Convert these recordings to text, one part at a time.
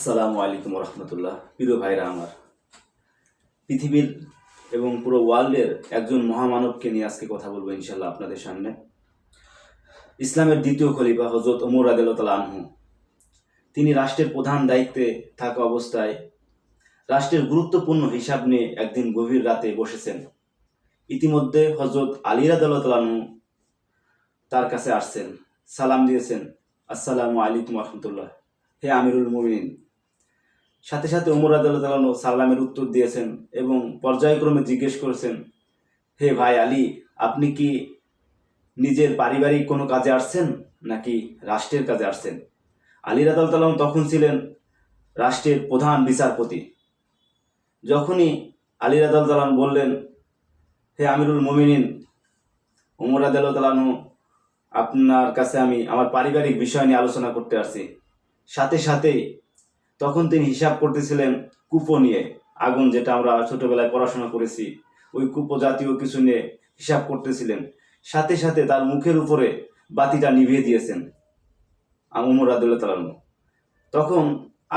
আসসালামু আলাইকুম রহমতুল্লাহ। প্রিয় ভাইরা আমার, পৃথিবীর এবং পুরো ওয়ার্ল্ডের একজন মহামানবকে নিয়ে আজকে কথা বলবো ইনশাল্লাহ আপনাদের সামনে। ইসলামের দ্বিতীয় খলিফা হযরত ওমর রাদিয়াল্লাহু তাআলা আনহু, তিনি রাষ্ট্রের প্রধান দায়িত্বে থাকা অবস্থায় রাষ্ট্রের গুরুত্বপূর্ণ হিসাব নিয়ে একদিন গভীর রাতে বসেছেন। ইতিমধ্যে হযরত আলী রাদিয়াল্লাহু তাআলা আনহু তার কাছে আসছেন, সালাম দিয়েছেন, আসসালামু আলাইকুম রহমতুল্লাহ, হে আমিরুল মুমিনিন। সাথে সাথে ওমর রাদিয়াল্লাহু তাআলা আনহু সালামের উত্তর দিয়েছেন এবং পর্যায়ক্রমে জিজ্ঞেস করেছেন, হে ভাই আলী, আপনি কি নিজের পারিবারিক কোনো কাজে আসছেন নাকি রাষ্ট্রের কাজে আসছেন? আলী রাদিয়াল্লাহু তাআলা আনহু তখন ছিলেন রাষ্ট্রের প্রধান বিচারপতি। যখনই আলী রাদিয়াল্লাহু তাআলা আনহু বললেন, হে আমিরুল মুমিনিন, ওমর রাদিয়াল্লাহু তাআলা আনহু, আপনার কাছে আমি আমার পারিবারিক বিষয় নিয়ে আলোচনা করতে আসছি। সাথে সাথেই তখন তিনি হিসাব করতেছিলেন কুপো নিয়ে, আগুন, যেটা আমরা ছোটবেলায় পড়াশোনা করেছি, ওই কুপো জাতীয় কিছু নিয়ে হিসাব করতেছিলেন। সাথে সাথে তার মুখের উপরে বাতিটা নিভিয়ে দিয়েছেন ওমর রাদিয়াল্লাহু তাআলা আনহু। তখন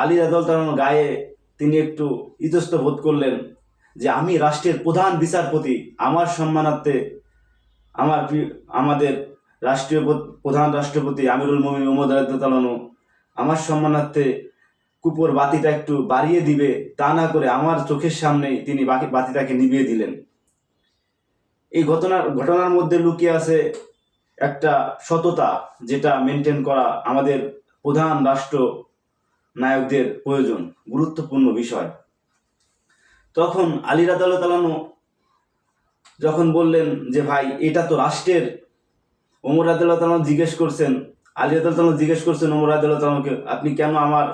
আলী রাদিয়াল্লাহু তাআলা আনহু গায়ে তিনি একটু ইতস্ত বোধ করলেন যে আমি রাষ্ট্রের প্রধান বিচারপতি, আমার সম্মানার্থে আমাদের রাষ্ট্রীয় প্রধান রাষ্ট্রপতি আমিরুল মুমিনিন ওমর রাদিয়াল্লাহু তাআলা আনহু আমার সম্মানার্থে কুপোর বাতিটা একটু বাড়িয়ে দিবে, তা না করে আমার চোখের সামনেই তিনি বাতিটাকে নিভিয়ে দিলেন। এই ঘটনার মধ্যে লুকিয়ে আছে একটা সততা, যেটা মেনটেন করা আমাদের প্রধান রাষ্ট্র নায়কদের প্রয়োজন, গুরুত্বপূর্ণ বিষয়। তখন আলী রাদিয়াল্লাহু তাআলা আনহু যখন বললেন যে ভাই, এটা তো রাষ্ট্রের, ওমর রাদিয়াল্লাহু তাআলা আনহু জিজ্ঞেস করছেন, আলী রাদিয়াল্লাহু তাআলা আনহু জিজ্ঞেস করছেন ওমর রাদিয়াল্লাহু তাআলা আনহুকে, আপনি কেন আমার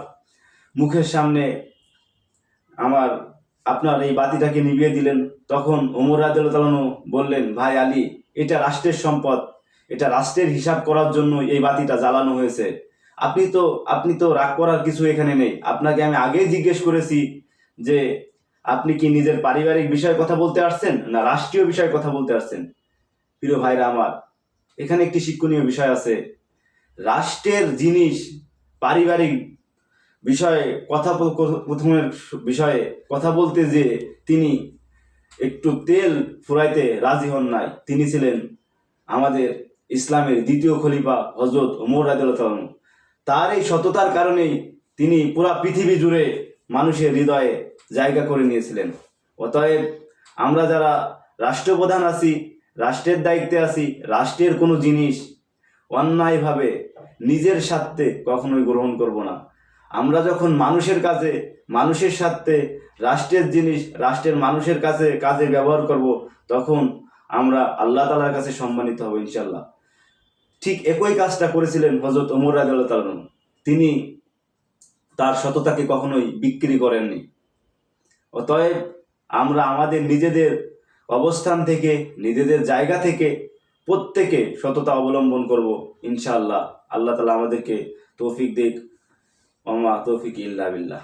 মুখের সামনে আপনার এই বাতিটাকে নিভিয়ে দিলেন? তখন ওমর রাদিয়াল্লাহু তাআলা আনহু বললেন, ভাই আলী, এটা রাষ্ট্রের সম্পদ, এটা রাষ্ট্রের হিসাব করার জন্য এই বাতিটা জ্বালানো হয়েছে। আপনি তো রাগ করার কিছু এখানে নেই। আপনাকে আমি আগেই জিজ্ঞেস করেছি যে আপনি কি নিজের পারিবারিক বিষয়ে কথা বলতে আসছেন না রাষ্ট্রীয় বিষয়ে কথা বলতে আসছেন? প্রিয় ভাইরা আমার, এখানে একটি শিক্ষণীয় বিষয় আছে। রাষ্ট্রের জিনিস পারিবারিক বিষয়ে প্রথমের বিষয়ে কথা বলতে যে তিনি একটু তেল ফুরাইতে রাজি হন নাই। তিনি ছিলেন আমাদের ইসলামের দ্বিতীয় খলিফা হযরত ওমর রাদিয়াল্লাহু তাআলা আনহু। তার এই সততার কারণেই তিনি পুরা পৃথিবী জুড়ে মানুষের হৃদয়ে জায়গা করে নিয়েছিলেন। অতএব আমরা যারা রাষ্ট্রপ্রধান আছি, রাষ্ট্রের দায়িত্বে আছি, রাষ্ট্রের কোনো জিনিস অন্যায়ভাবে নিজের স্বার্থে কখনোই গ্রহণ করব না। আমরা যখন মানুষের কাছে, মানুষের স্বার্থে রাষ্ট্রের জিনিস রাষ্ট্রের মানুষের কাজে ব্যবহার করব, তখন আমরা আল্লাহ তাআলার কাছে সম্মানিত হব ইনশাল্লাহ। ঠিক একই কাজটা করেছিলেন হযরত ওমর রাদিয়াল্লাহু তাআলা আনহু। তিনি তার সততাকে কখনোই বিক্রি করেননি। অতএব আমরা আমাদের নিজেদের অবস্থান থেকে, নিজেদের জায়গা থেকে প্রত্যেকে সততা অবলম্বন করব ইনশাআল্লাহ। আল্লাহ তাআলা আমাদেরকে তৌফিক দিক। ওমা তৌফিক ইল্লা বিল্লাহ।